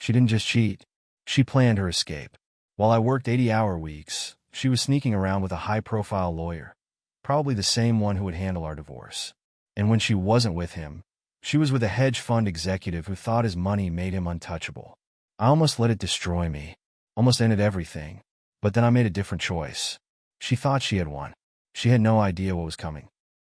She didn't just cheat. She planned her escape. While I worked 80-hour weeks, she was sneaking around with a high-profile lawyer, probably the same one who would handle our divorce. And when she wasn't with him, she was with a hedge fund executive who thought his money made him untouchable. I almost let it destroy me, almost ended everything. But then I made a different choice. She thought she had won. She had no idea what was coming.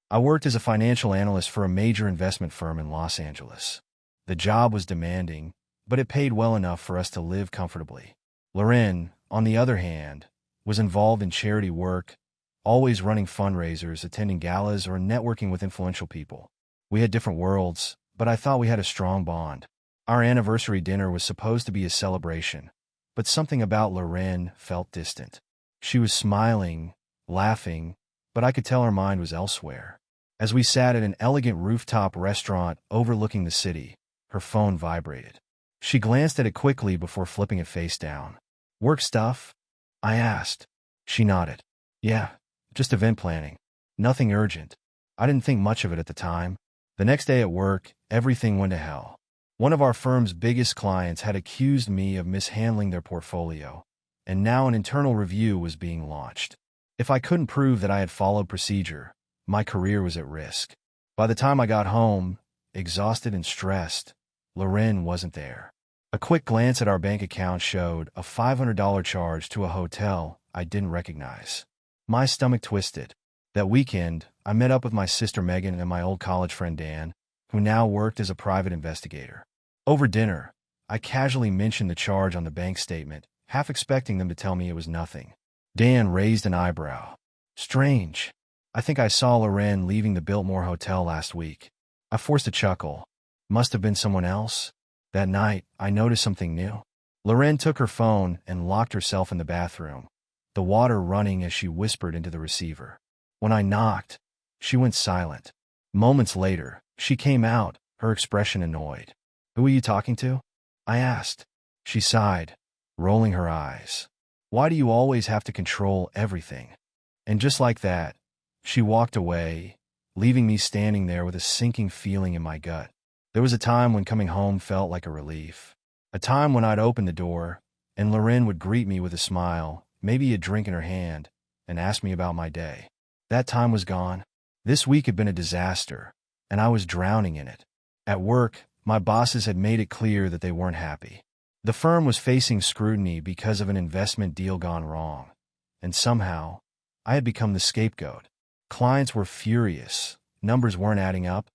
I worked as a financial analyst for a major investment firm in Los Angeles. The job was demanding, but it paid well enough for us to live comfortably. Loren, on the other hand, was involved in charity work, always running fundraisers, attending galas, or networking with influential people. We had different worlds, but I thought we had a strong bond. Our anniversary dinner was supposed to be a celebration, but something about Loren felt distant. She was smiling, laughing, but I could tell her mind was elsewhere. As we sat at an elegant rooftop restaurant overlooking the city, her phone vibrated. She glanced at it quickly before flipping it face down. "Work stuff?" I asked. She nodded. "Yeah, just event planning. Nothing urgent." I didn't think much of it at the time. The next day at work, everything went to hell. One of our firm's biggest clients had accused me of mishandling their portfolio, and now an internal review was being launched. If I couldn't prove that I had followed procedure, my career was at risk. By the time I got home, exhausted and stressed, Loren wasn't there. A quick glance at our bank account showed a $500 charge to a hotel I didn't recognize. My stomach twisted. That weekend, I met up with my sister Megan and my old college friend Dan, who now worked as a private investigator. Over dinner, I casually mentioned the charge on the bank statement, half expecting them to tell me it was nothing. Dan raised an eyebrow. "Strange. I think I saw Loren leaving the Biltmore Hotel last week." I forced a chuckle. Must have been someone else. That night, I noticed something new. Loren took her phone and locked herself in the bathroom, the water running as she whispered into the receiver. When I knocked, she went silent. Moments later, she came out, her expression annoyed. "Who are you talking to?" I asked. She sighed, rolling her eyes. "Why do you always have to control everything?" And just like that, she walked away, leaving me standing there with a sinking feeling in my gut. There was a time when coming home felt like a relief. A time when I'd open the door, and Loren would greet me with a smile, maybe a drink in her hand, and ask me about my day. That time was gone. This week had been a disaster, and I was drowning in it. At work, my bosses had made it clear that they weren't happy. The firm was facing scrutiny because of an investment deal gone wrong, and somehow, I had become the scapegoat. Clients were furious, numbers weren't adding up,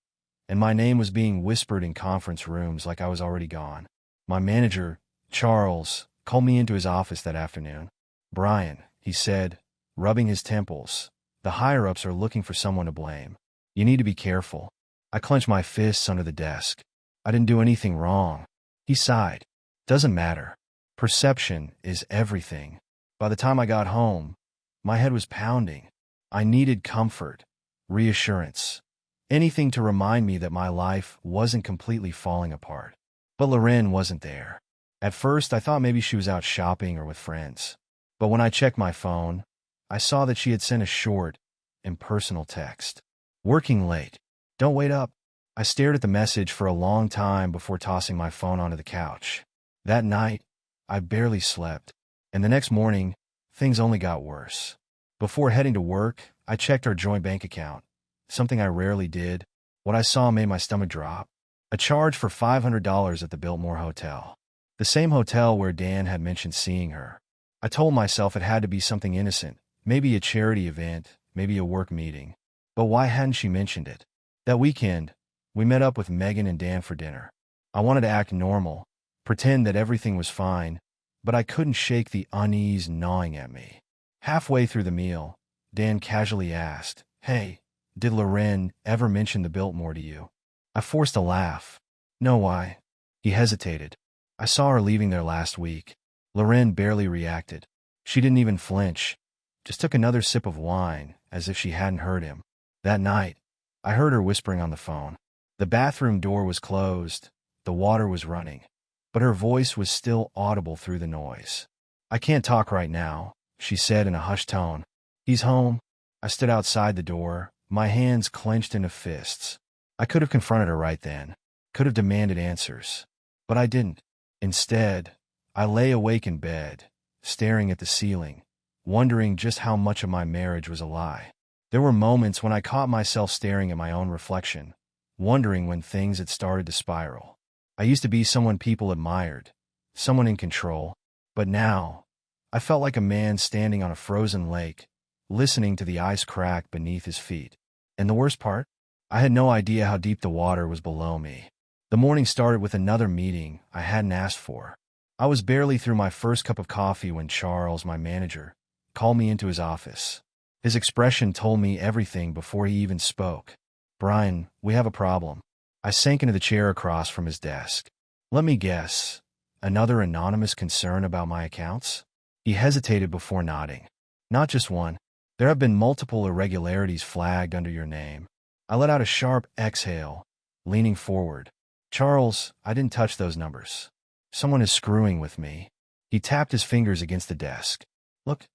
and my name was being whispered in conference rooms like I was already gone. My manager, Charles, called me into his office that afternoon. "Brian," he said, rubbing his temples, "the higher-ups are looking for someone to blame. You need to be careful." I clenched my fists under the desk. I didn't do anything wrong. He sighed. "Doesn't matter. Perception is everything." By the time I got home, my head was pounding. I needed comfort, reassurance, anything to remind me that my life wasn't completely falling apart. But Loren wasn't there. At first, I thought maybe she was out shopping or with friends. But when I checked my phone, I saw that she had sent a short, impersonal text. "Working late. Don't wait up." I stared at the message for a long time before tossing my phone onto the couch. That night, I barely slept, and the next morning, things only got worse. Before heading to work, I checked our joint bank account, something I rarely did. What I saw made my stomach drop. A charge for $500 at the Biltmore Hotel. The same hotel where Dan had mentioned seeing her. I told myself it had to be something innocent, maybe a charity event, maybe a work meeting. But why hadn't she mentioned it? That weekend, we met up with Megan and Dan for dinner. I wanted to act normal, pretend that everything was fine, but I couldn't shake the unease gnawing at me. Halfway through the meal, Dan casually asked, "Hey, did Loren ever mention the Biltmore to you?" I forced a laugh. "No, why?" He hesitated. "I saw her leaving there last week." Loren barely reacted. She didn't even flinch, just took another sip of wine, as if she hadn't heard him. That night, I heard her whispering on the phone. The bathroom door was closed, the water was running, but her voice was still audible through the noise. "I can't talk right now," she said in a hushed tone. "He's home." I stood outside the door, my hands clenched into fists. I could have confronted her right then, could have demanded answers, but I didn't. Instead, I lay awake in bed, staring at the ceiling, wondering just how much of my marriage was a lie. There were moments when I caught myself staring at my own reflection, wondering when things had started to spiral. I used to be someone people admired, someone in control, but now, I felt like a man standing on a frozen lake, listening to the ice crack beneath his feet. And the worst part? I had no idea how deep the water was below me. The morning started with another meeting I hadn't asked for. I was barely through my first cup of coffee when Charles, my manager, called me into his office. His expression told me everything before he even spoke. "Brian, we have a problem." I sank into the chair across from his desk. "Let me guess. Another anonymous concern about my accounts?" He hesitated before nodding. "Not just one. There have been multiple irregularities flagged under your name." I let out a sharp exhale, leaning forward. "Charles, I didn't touch those numbers. Someone is screwing with me." He tapped his fingers against the desk. "Look,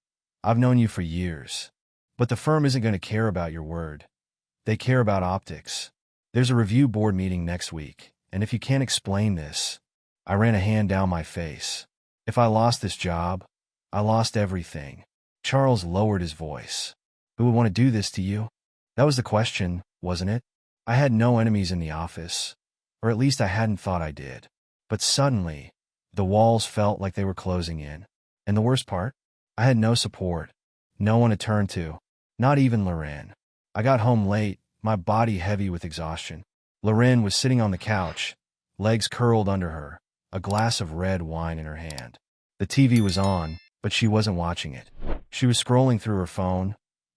I've known you for years, but the firm isn't going to care about your word. They care about optics. There's a review board meeting next week, and if you can't explain this..." I ran a hand down my face. "If I lost this job, I lost everything." Charles lowered his voice. "Who would want to do this to you?" That was the question, wasn't it? I had no enemies in the office, or at least I hadn't thought I did. But suddenly, the walls felt like they were closing in. And the worst part? I had no support, no one to turn to, not even Loren. I got home late, my body heavy with exhaustion. Loren was sitting on the couch, legs curled under her, a glass of red wine in her hand. The TV was on, but she wasn't watching it. She was scrolling through her phone,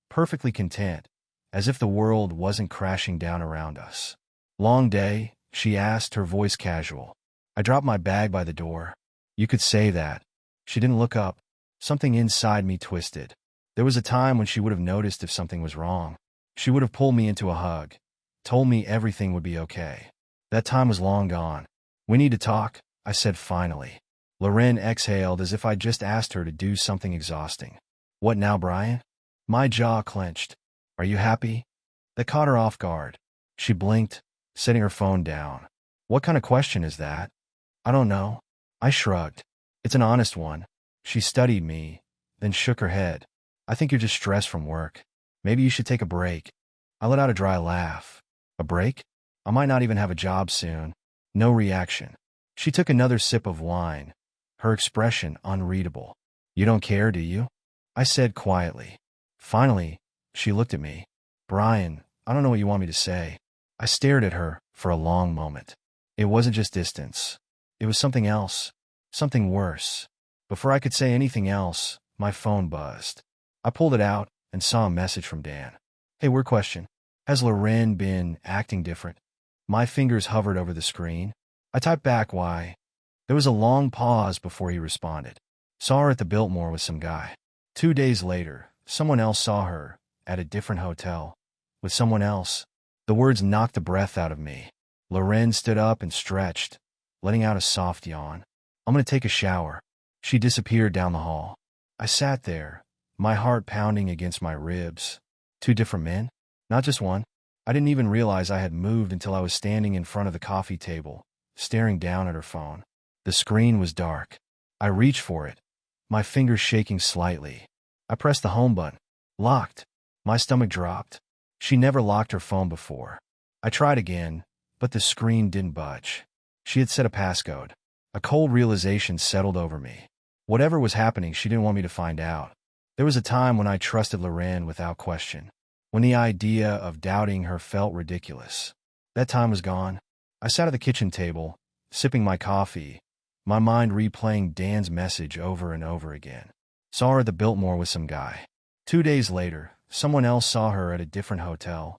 perfectly content, as if the world wasn't crashing down around us. "Long day?" she asked, her voice casual. I dropped my bag by the door. "You could say that." She didn't look up. Something inside me twisted. There was a time when she would have noticed if something was wrong. She would have pulled me into a hug, told me everything would be okay. That time was long gone. "We need to talk," I said finally. Loren exhaled as if I'd just asked her to do something exhausting. "What now, Brian?" My jaw clenched. "Are you happy?" That caught her off guard. She blinked, setting her phone down. "What kind of question is that?" "I don't know." I shrugged. "It's an honest one." She studied me, then shook her head. "I think you're just stressed from work. Maybe you should take a break." I let out a dry laugh. "A break? I might not even have a job soon." No reaction. She took another sip of wine, her expression unreadable. "You don't care, do you?" I said quietly. Finally, she looked at me. "Brian, I don't know what you want me to say." I stared at her for a long moment. It wasn't just distance. It was something else, something worse. Before I could say anything else, my phone buzzed. I pulled it out and saw a message from Dan. "Hey, weird question. Has Loren been acting different?" My fingers hovered over the screen. I typed back, "Why?" There was a long pause before he responded. "Saw her at the Biltmore with some guy." 2 days later, someone else saw her, at a different hotel, with someone else. The words knocked the breath out of me. Loren stood up and stretched, letting out a soft yawn. "I'm going to take a shower." She disappeared down the hall. I sat there, my heart pounding against my ribs. 2 different men? Not just one. I didn't even realize I had moved until I was standing in front of the coffee table, staring down at her phone. The screen was dark. I reached for it, my fingers shaking slightly. I pressed the home button. Locked. My stomach dropped. She never locked her phone before. I tried again, but the screen didn't budge. She had set a passcode. A cold realization settled over me. Whatever was happening, she didn't want me to find out. There was a time when I trusted Loren without question, when the idea of doubting her felt ridiculous. That time was gone. I sat at the kitchen table, sipping my coffee, my mind replaying Dan's message over and over again. Saw her at the Biltmore with some guy. 2 days later, someone else saw her at a different hotel,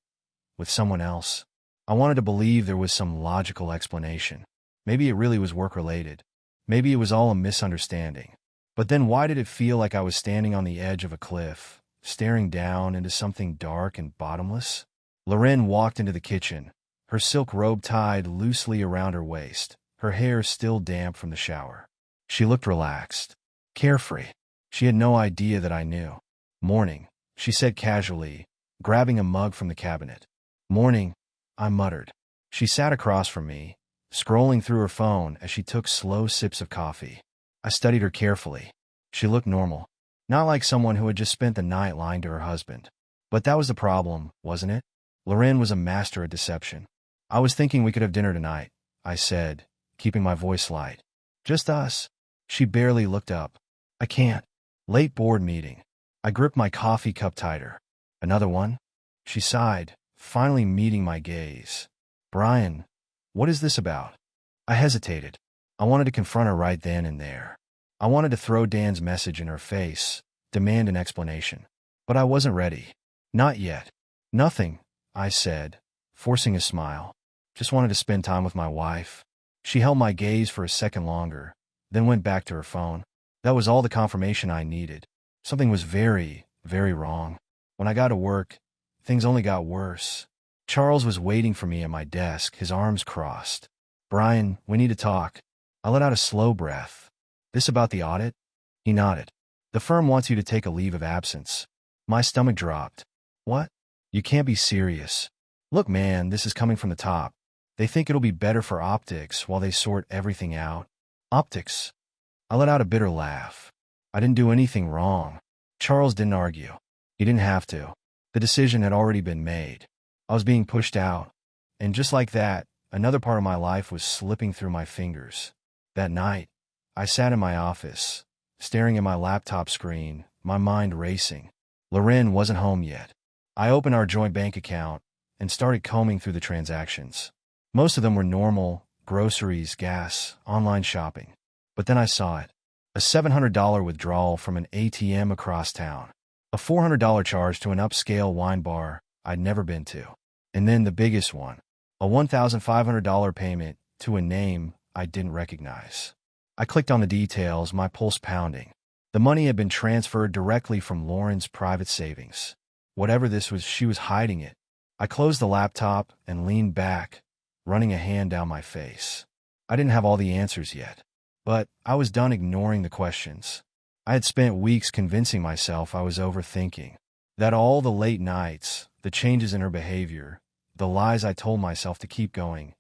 with someone else. I wanted to believe there was some logical explanation. Maybe it really was work-related. Maybe it was all a misunderstanding. But then why did it feel like I was standing on the edge of a cliff, staring down into something dark and bottomless? Loren walked into the kitchen, her silk robe tied loosely around her waist, her hair still damp from the shower. She looked relaxed, carefree. She had no idea that I knew. "Morning," she said casually, grabbing a mug from the cabinet. "Morning," I muttered. She sat across from me, scrolling through her phone as she took slow sips of coffee. I studied her carefully. She looked normal, not like someone who had just spent the night lying to her husband. But that was the problem, wasn't it? Loren was a master at deception. I was thinking we could have dinner tonight, I said, keeping my voice light. Just us. She barely looked up. I can't. Late board meeting. I gripped my coffee cup tighter. Another one? She sighed, finally meeting my gaze. Brian, what is this about? I hesitated. I wanted to confront her right then and there. I wanted to throw Dan's message in her face, demand an explanation. But I wasn't ready. Not yet. Nothing, I said, forcing a smile. Just wanted to spend time with my wife. She held my gaze for a second longer, then went back to her phone. That was all the confirmation I needed. Something was very, very wrong. When I got to work, things only got worse. Charles was waiting for me at my desk, his arms crossed. Brian, we need to talk. I let out a slow breath. This about the audit? He nodded. The firm wants you to take a leave of absence. My stomach dropped. What? You can't be serious. Look, man, this is coming from the top. They think it'll be better for optics while they sort everything out. Optics? I let out a bitter laugh. I didn't do anything wrong. Charles didn't argue. He didn't have to. The decision had already been made. I was being pushed out. And just like that, another part of my life was slipping through my fingers. That night, I sat in my office, staring at my laptop screen, my mind racing. Loren wasn't home yet. I opened our joint bank account and started combing through the transactions. Most of them were normal, groceries, gas, online shopping. But then I saw it. A $700 withdrawal from an ATM across town. A $400 charge to an upscale wine bar I'd never been to. And then the biggest one. A $1,500 payment to a name I didn't recognize. I clicked on the details, my pulse pounding. The money had been transferred directly from Lauren's private savings. Whatever this was, she was hiding it. I closed the laptop and leaned back, running a hand down my face. I didn't have all the answers yet, but I was done ignoring the questions. I had spent weeks convincing myself I was overthinking, that all the late nights, the changes in her behavior, the lies I told myself to keep going,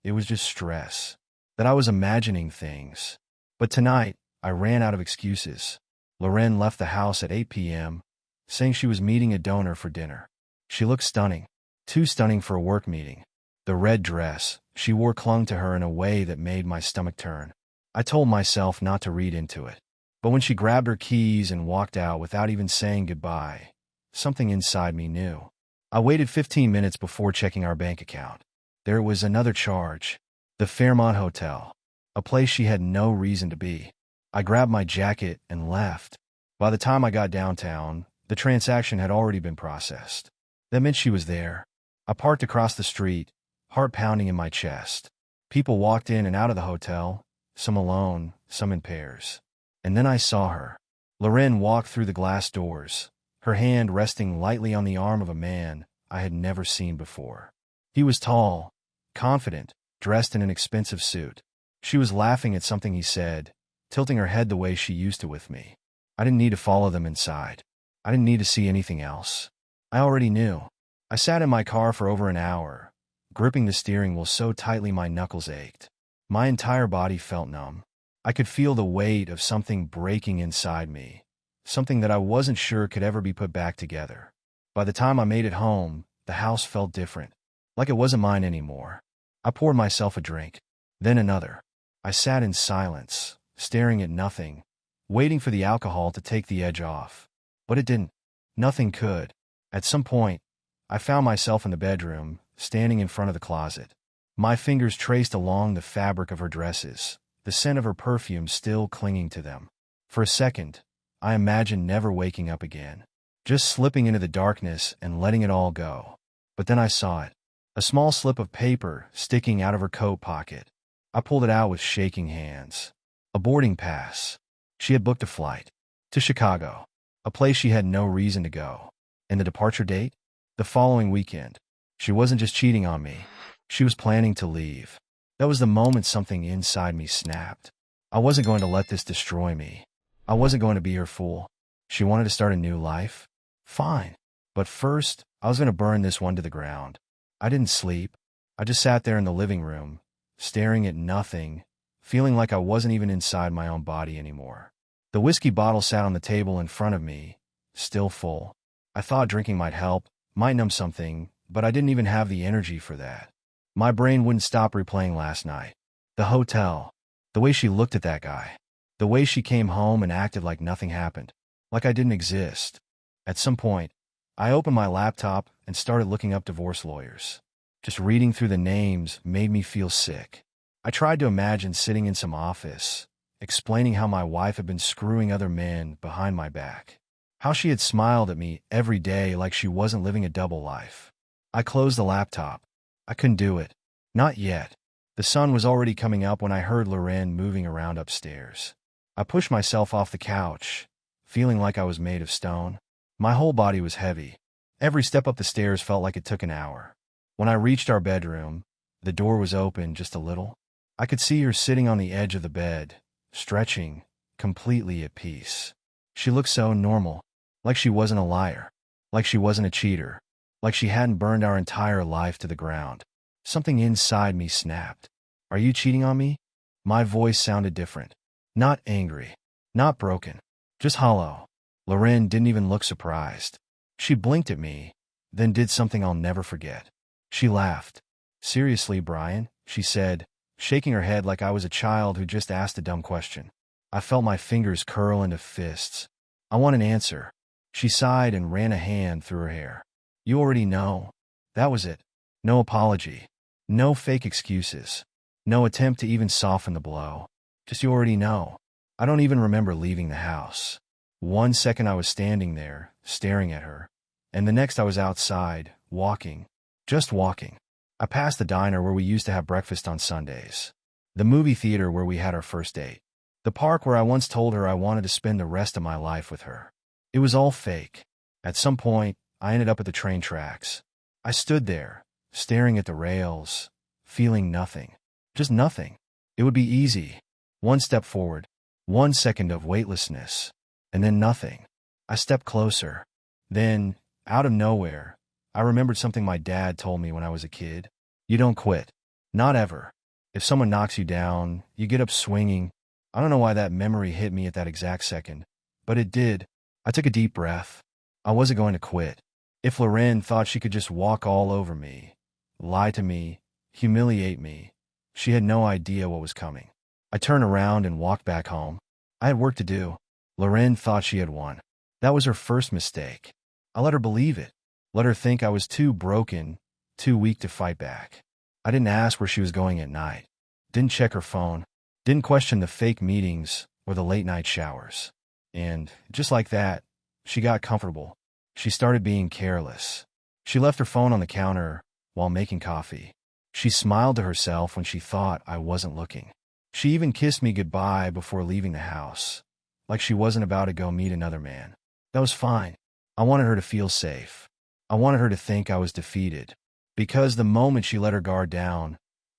it was just stress, that I was imagining things. But tonight, I ran out of excuses. Loren left the house at 8 p.m., saying she was meeting a donor for dinner. She looked stunning, too stunning for a work meeting. The red dress she wore clung to her in a way that made my stomach turn. I told myself not to read into it. But when she grabbed her keys and walked out without even saying goodbye, something inside me knew. I waited 15 minutes before checking our bank account. There was another charge. The Fairmont Hotel, a place she had no reason to be. I grabbed my jacket and left. By the time I got downtown, the transaction had already been processed. That meant she was there. I parked across the street, heart pounding in my chest. People walked in and out of the hotel, some alone, some in pairs. And then I saw her. Loren walked through the glass doors, her hand resting lightly on the arm of a man I had never seen before. He was tall, confident, dressed in an expensive suit. She was laughing at something he said, tilting her head the way she used to with me. I didn't need to follow them inside. I didn't need to see anything else. I already knew. I sat in my car for over an hour, gripping the steering wheel so tightly my knuckles ached. My entire body felt numb. I could feel the weight of something breaking inside me, something that I wasn't sure could ever be put back together. By the time I made it home, the house felt different, like it wasn't mine anymore. I poured myself a drink, then another. I sat in silence, staring at nothing, waiting for the alcohol to take the edge off. But it didn't. Nothing could. At some point, I found myself in the bedroom, standing in front of the closet. My fingers traced along the fabric of her dresses, the scent of her perfume still clinging to them. For a second, I imagined never waking up again, just slipping into the darkness and letting it all go. But then I saw it, a small slip of paper sticking out of her coat pocket. I pulled it out with shaking hands. A boarding pass. She had booked a flight to Chicago, a place she had no reason to go. And the departure date? The following weekend. She wasn't just cheating on me. She was planning to leave. That was the moment something inside me snapped. I wasn't going to let this destroy me. I wasn't going to be her fool. She wanted to start a new life? Fine. But first, I was going to burn this one to the ground. I didn't sleep. I just sat there in the living room, staring at nothing, feeling like I wasn't even inside my own body anymore. The whiskey bottle sat on the table in front of me, still full. I thought drinking might help, might numb something, but I didn't even have the energy for that. My brain wouldn't stop replaying last night. The hotel. The way she looked at that guy. The way she came home and acted like nothing happened. Like I didn't exist. At some point, I opened my laptop and started looking up divorce lawyers. Just reading through the names made me feel sick. I tried to imagine sitting in some office, explaining how my wife had been screwing other men behind my back. How she had smiled at me every day like she wasn't living a double life. I closed the laptop. I couldn't do it. Not yet. The sun was already coming up when I heard Loren moving around upstairs. I pushed myself off the couch, feeling like I was made of stone. My whole body was heavy. Every step up the stairs felt like it took an hour. When I reached our bedroom, the door was open just a little. I could see her sitting on the edge of the bed, stretching, completely at peace. She looked so normal, like she wasn't a liar, like she wasn't a cheater, like she hadn't burned our entire life to the ground. Something inside me snapped. Are you cheating on me? My voice sounded different. Not angry, not broken, just hollow. Loren didn't even look surprised. She blinked at me, then did something I'll never forget. She laughed. Seriously, Brian, she said, shaking her head like I was a child who just asked a dumb question. I felt my fingers curl into fists. I want an answer. She sighed and ran a hand through her hair. You already know. That was it. No apology. No fake excuses. No attempt to even soften the blow. Just you already know. I don't even remember leaving the house. 1 second I was standing there, staring at her, and the next I was outside, walking. Just walking. I passed the diner where we used to have breakfast on Sundays. The movie theater where we had our first date. The park where I once told her I wanted to spend the rest of my life with her. It was all fake. At some point, I ended up at the train tracks. I stood there, staring at the rails, feeling nothing. Just nothing. It would be easy. 1 step forward, 1 second of weightlessness, and then nothing. I stepped closer. Then, out of nowhere, I remembered something my dad told me when I was a kid. You don't quit. Not ever. If someone knocks you down, you get up swinging. I don't know why that memory hit me at that exact second, but it did. I took a deep breath. I wasn't going to quit. If Loren thought she could just walk all over me, lie to me, humiliate me, she had no idea what was coming. I turned around and walked back home. I had work to do. Loren thought she had won. That was her first mistake. I let her believe it. Let her think I was too broken, too weak to fight back. I didn't ask where she was going at night. Didn't check her phone. Didn't question the fake meetings or the late-night showers. And, just like that, she got comfortable. She started being careless. She left her phone on the counter while making coffee. She smiled to herself when she thought I wasn't looking. She even kissed me goodbye before leaving the house, like she wasn't about to go meet another man. That was fine. I wanted her to feel safe. I wanted her to think I was defeated, because the moment she let her guard down,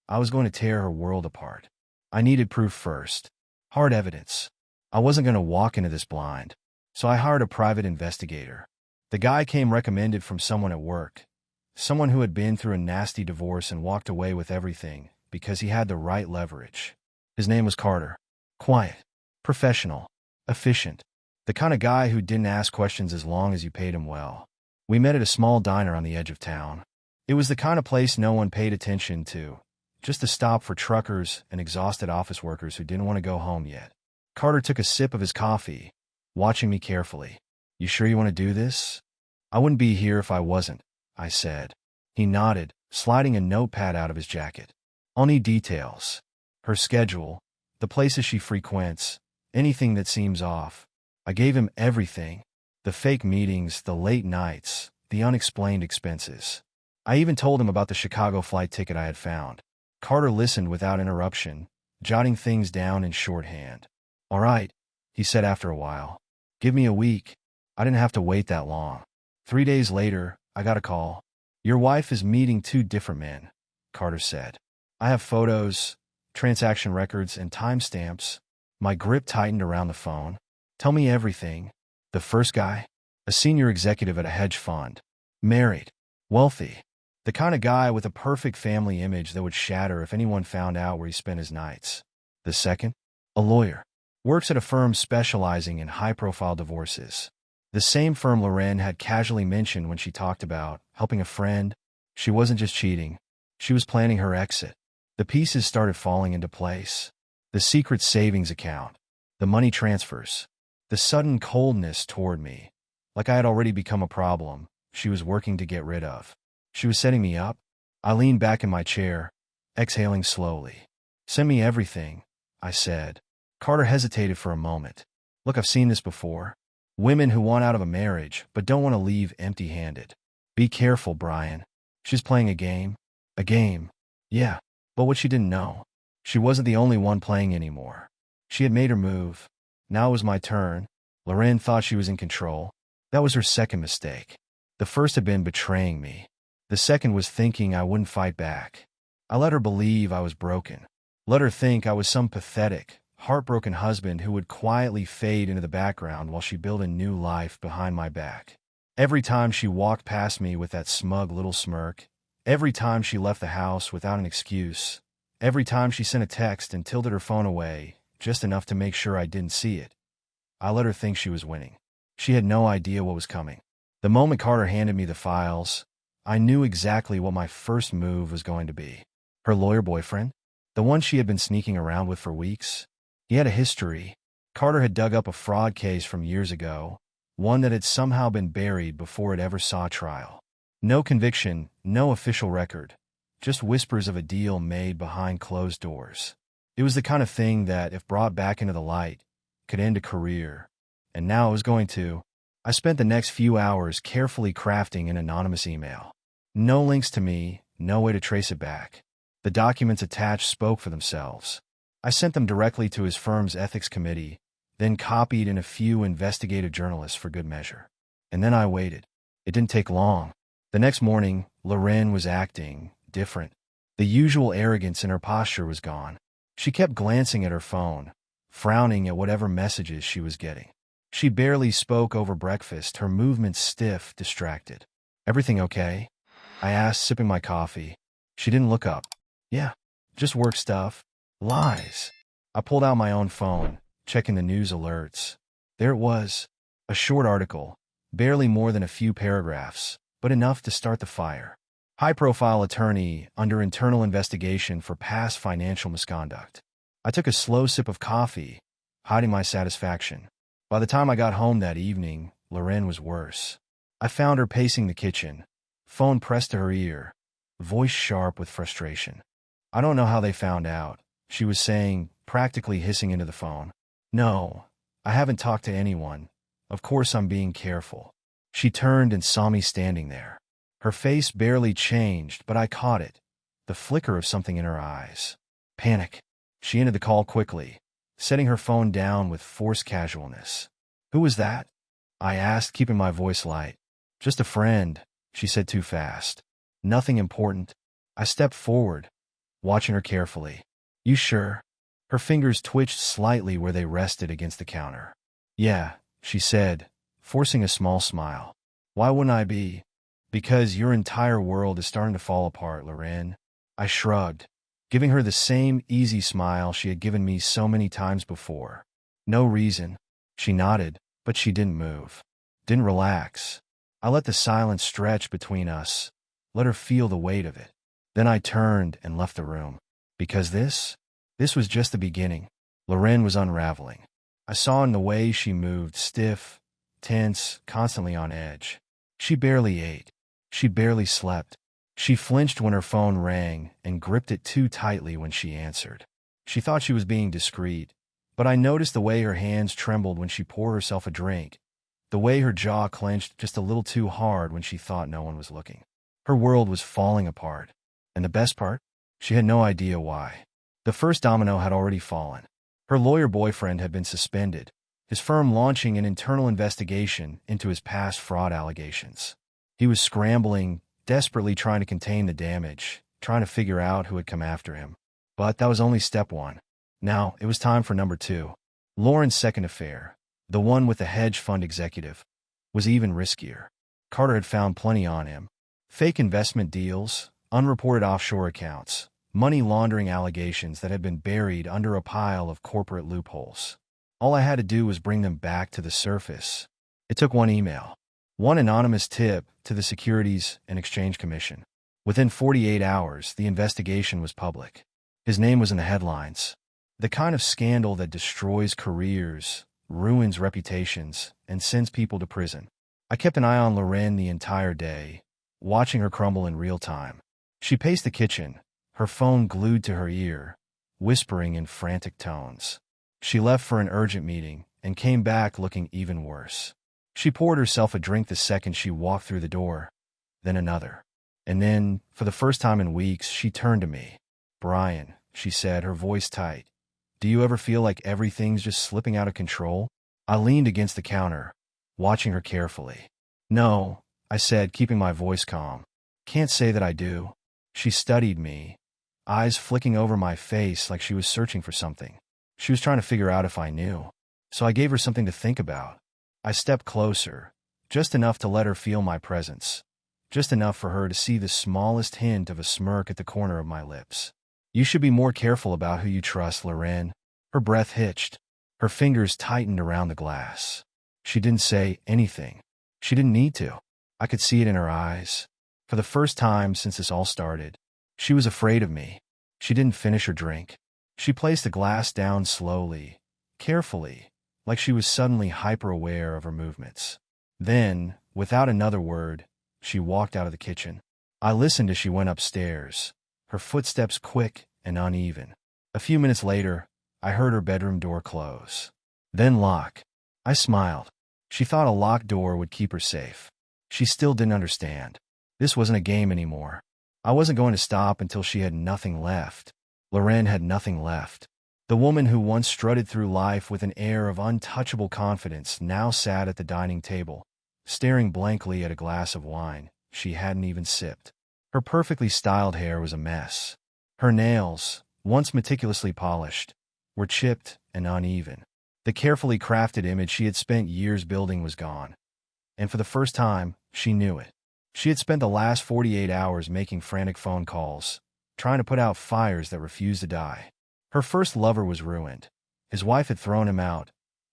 I was going to tear her world apart. I needed proof first. Hard evidence. I wasn't going to walk into this blind, so I hired a private investigator. The guy came recommended from someone at work, someone who had been through a nasty divorce and walked away with everything because he had the right leverage. His name was Carter. Quiet, professional, efficient. The kind of guy who didn't ask questions as long as you paid him well. We met at a small diner on the edge of town. It was the kind of place no one paid attention to, just a stop for truckers and exhausted office workers who didn't want to go home yet. Carter took a sip of his coffee, watching me carefully. You sure you want to do this? I wouldn't be here if I wasn't, I said. He nodded, sliding a notepad out of his jacket. I'll need details. Her schedule, the places she frequents, anything that seems off. I gave him everything. The fake meetings, the late nights, the unexplained expenses. I even told him about the Chicago flight ticket I had found. Carter listened without interruption, jotting things down in shorthand. All right, he said after a while. Give me a week. I didn't have to wait that long. 3 days later, I got a call. Your wife is meeting 2 different men, Carter said. I have photos, transaction records, and timestamps. My grip tightened around the phone. Tell me everything. The first guy? A senior executive at a hedge fund. Married. Wealthy. The kind of guy with a perfect family image that would shatter if anyone found out where he spent his nights. The second, a lawyer. Works at a firm specializing in high-profile divorces. The same firm Loren had casually mentioned when she talked about helping a friend. She wasn't just cheating. She was planning her exit. The pieces started falling into place. The secret savings account. The money transfers. The sudden coldness toward me. Like I had already become a problem she was working to get rid of. She was setting me up. I leaned back in my chair, exhaling slowly. "Send me everything," I said. Carter hesitated for a moment. "Look, I've seen this before. Women who want out of a marriage but don't want to leave empty-handed. Be careful, Brian. She's playing a game." A game. Yeah. But what she didn't know, she wasn't the only one playing anymore. She had made her move. Now it was my turn. Loren thought she was in control. That was her second mistake. The first had been betraying me. The second was thinking I wouldn't fight back. I let her believe I was broken. Let her think I was some pathetic, heartbroken husband who would quietly fade into the background while she built a new life behind my back. Every time she walked past me with that smug little smirk, every time she left the house without an excuse, every time she sent a text and tilted her phone away, just enough to make sure I didn't see it, I let her think she was winning. She had no idea what was coming. The moment Carter handed me the files, I knew exactly what my first move was going to be. Her lawyer boyfriend? The one she had been sneaking around with for weeks? He had a history. Carter had dug up a fraud case from years ago, one that had somehow been buried before it ever saw trial. No conviction, no official record, just whispers of a deal made behind closed doors. It was the kind of thing that, if brought back into the light, could end a career. And now it was going to. I spent the next few hours carefully crafting an anonymous email. No links to me, no way to trace it back. The documents attached spoke for themselves. I sent them directly to his firm's ethics committee, then copied in a few investigative journalists for good measure. And then I waited. It didn't take long. The next morning, Loren was acting different. The usual arrogance in her posture was gone. She kept glancing at her phone, frowning at whatever messages she was getting. She barely spoke over breakfast, her movements stiff, distracted. "Everything okay?" I asked, sipping my coffee. She didn't look up. "Yeah, just work stuff." Lies. I pulled out my own phone, checking the news alerts. There it was. A short article, barely more than a few paragraphs, but enough to start the fire. High-profile attorney under internal investigation for past financial misconduct. I took a slow sip of coffee, hiding my satisfaction. By the time I got home that evening, Loren was worse. I found her pacing the kitchen, phone pressed to her ear, voice sharp with frustration. "I don't know how they found out," she was saying, practically hissing into the phone. "No, I haven't talked to anyone. Of course I'm being careful." She turned and saw me standing there. Her face barely changed, but I caught it, the flicker of something in her eyes. Panic. She ended the call quickly, setting her phone down with forced casualness. "Who was that?" I asked, keeping my voice light. "Just a friend," she said too fast. "Nothing important." I stepped forward, watching her carefully. "You sure?" Her fingers twitched slightly where they rested against the counter. "Yeah," she said, forcing a small smile. "Why wouldn't I be?" "Because your entire world is starting to fall apart, Loren." I shrugged, giving her the same easy smile she had given me so many times before. "No reason." She nodded, but she didn't move. Didn't relax. I let the silence stretch between us, let her feel the weight of it. Then I turned and left the room. Because this was just the beginning. Loren was unraveling. I saw in the way she moved, stiff, tense, constantly on edge. She barely ate. She barely slept. She flinched when her phone rang and gripped it too tightly when she answered. She thought she was being discreet, but I noticed the way her hands trembled when she poured herself a drink, the way her jaw clenched just a little too hard when she thought no one was looking. Her world was falling apart. And the best part? She had no idea why. The first domino had already fallen. Her lawyer boyfriend had been suspended, his firm launching an internal investigation into his past fraud allegations. He was scrambling, desperately trying to contain the damage, trying to figure out who had come after him. But that was only step one. Now it was time for number two. Lauren's second affair, the one with the hedge fund executive, was even riskier. Carter had found plenty on him. Fake investment deals, unreported offshore accounts, money laundering allegations that had been buried under a pile of corporate loopholes. All I had to do was bring them back to the surface. It took one email, one anonymous tip to the Securities and Exchange Commission. Within 48 hours, the investigation was public. His name was in the headlines. The kind of scandal that destroys careers, ruins reputations, and sends people to prison. I kept an eye on Lorraine the entire day, watching her crumble in real time. She paced the kitchen, her phone glued to her ear, whispering in frantic tones. She left for an urgent meeting and came back looking even worse. She poured herself a drink the second she walked through the door, then another. And then, for the first time in weeks, she turned to me. "Brian," she said, her voice tight, "do you ever feel like everything's just slipping out of control?" I leaned against the counter, watching her carefully. "No," I said, keeping my voice calm. "Can't say that I do." She studied me, eyes flicking over my face like she was searching for something. She was trying to figure out if I knew. So I gave her something to think about. I stepped closer, just enough to let her feel my presence, just enough for her to see the smallest hint of a smirk at the corner of my lips. "You should be more careful about who you trust, Lorraine." Her breath hitched. Her fingers tightened around the glass. She didn't say anything. She didn't need to. I could see it in her eyes. For the first time since this all started, she was afraid of me. She didn't finish her drink. She placed the glass down slowly, carefully, like she was suddenly hyper-aware of her movements. Then, without another word, she walked out of the kitchen. I listened as she went upstairs, her footsteps quick and uneven. A few minutes later, I heard her bedroom door close. Then lock. I smiled. She thought a locked door would keep her safe. She still didn't understand. This wasn't a game anymore. I wasn't going to stop until she had nothing left. Lorraine had nothing left. The woman who once strutted through life with an air of untouchable confidence now sat at the dining table, staring blankly at a glass of wine she hadn't even sipped. Her perfectly styled hair was a mess. Her nails, once meticulously polished, were chipped and uneven. The carefully crafted image she had spent years building was gone. And for the first time, she knew it. She had spent the last 48 hours making frantic phone calls, trying to put out fires that refused to die. Her first lover was ruined. His wife had thrown him out,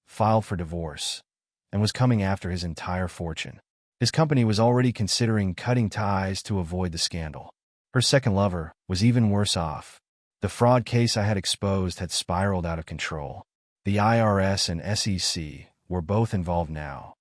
filed for divorce, and was coming after his entire fortune. His company was already considering cutting ties to avoid the scandal. Her second lover was even worse off. The fraud case I had exposed had spiraled out of control. The IRS and SEC were both involved now,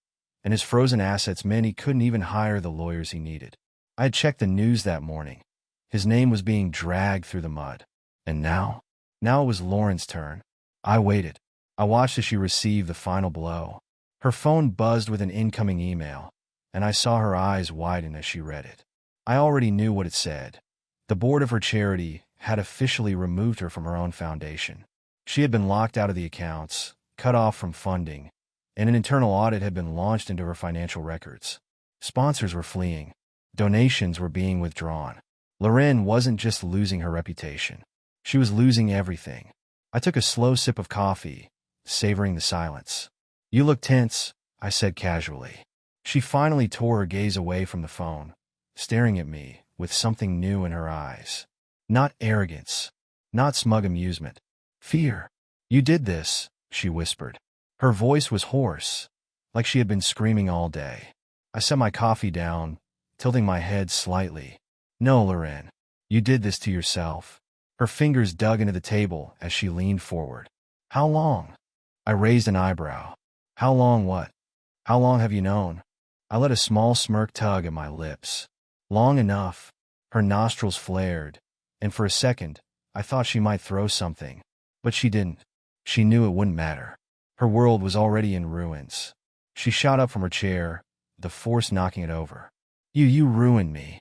and his frozen assets meant he couldn't even hire the lawyers he needed. I had checked the news that morning. His name was being dragged through the mud. And now it was Lauren's turn. I waited. I watched as she received the final blow. Her phone buzzed with an incoming email, and I saw her eyes widen as she read it. I already knew what it said. The board of her charity had officially removed her from her own foundation. She had been locked out of the accounts, cut off from funding, and an internal audit had been launched into her financial records. Sponsors were fleeing. Donations were being withdrawn. Lorraine wasn't just losing her reputation. She was losing everything. I took a slow sip of coffee, savoring the silence. "You look tense," I said casually. She finally tore her gaze away from the phone, staring at me with something new in her eyes. Not arrogance, not smug amusement. Fear. "You did this," she whispered. Her voice was hoarse, like she had been screaming all day. I set my coffee down, tilting my head slightly. "No, Lorraine, you did this to yourself." Her fingers dug into the table as she leaned forward. "How long?" I raised an eyebrow. "How long what? How long have you known?" I let a small smirk tug at my lips. "Long enough." Her nostrils flared, and for a second, I thought she might throw something. But she didn't. She knew it wouldn't matter. Her world was already in ruins. She shot up from her chair, the force knocking it over. You ruined me."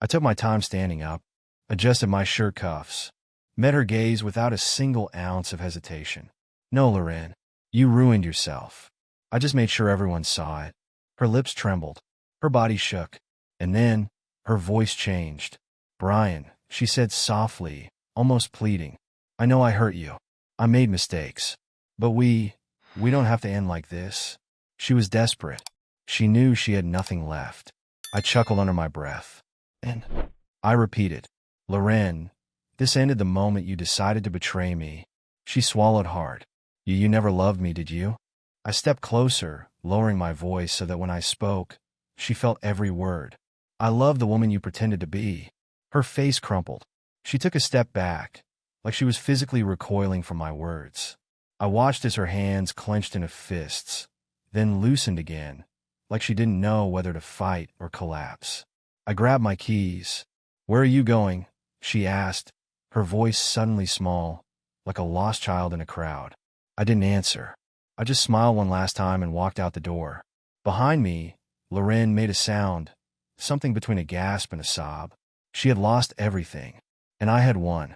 I took my time standing up, adjusted my shirt cuffs, met her gaze without a single ounce of hesitation. "No, Lorraine, you ruined yourself. I just made sure everyone saw it." Her lips trembled. Her body shook. And then, her voice changed. "Brian," she said softly, almost pleading, "I know I hurt you. I made mistakes. But we don't have to end like this." She was desperate. She knew she had nothing left. I chuckled under my breath. And I repeated, Loren, this ended the moment you decided to betray me. She swallowed hard. You never loved me, did you? I stepped closer, lowering my voice so that when I spoke, she felt every word. I loved the woman you pretended to be. Her face crumpled. She took a step back, like she was physically recoiling from my words. I watched as her hands clenched into fists, then loosened again, like she didn't know whether to fight or collapse. I grabbed my keys. Where are you going? She asked, her voice suddenly small, like a lost child in a crowd. I didn't answer. I just smiled one last time and walked out the door. Behind me, Loren made a sound, something between a gasp and a sob. She had lost everything, and I had won.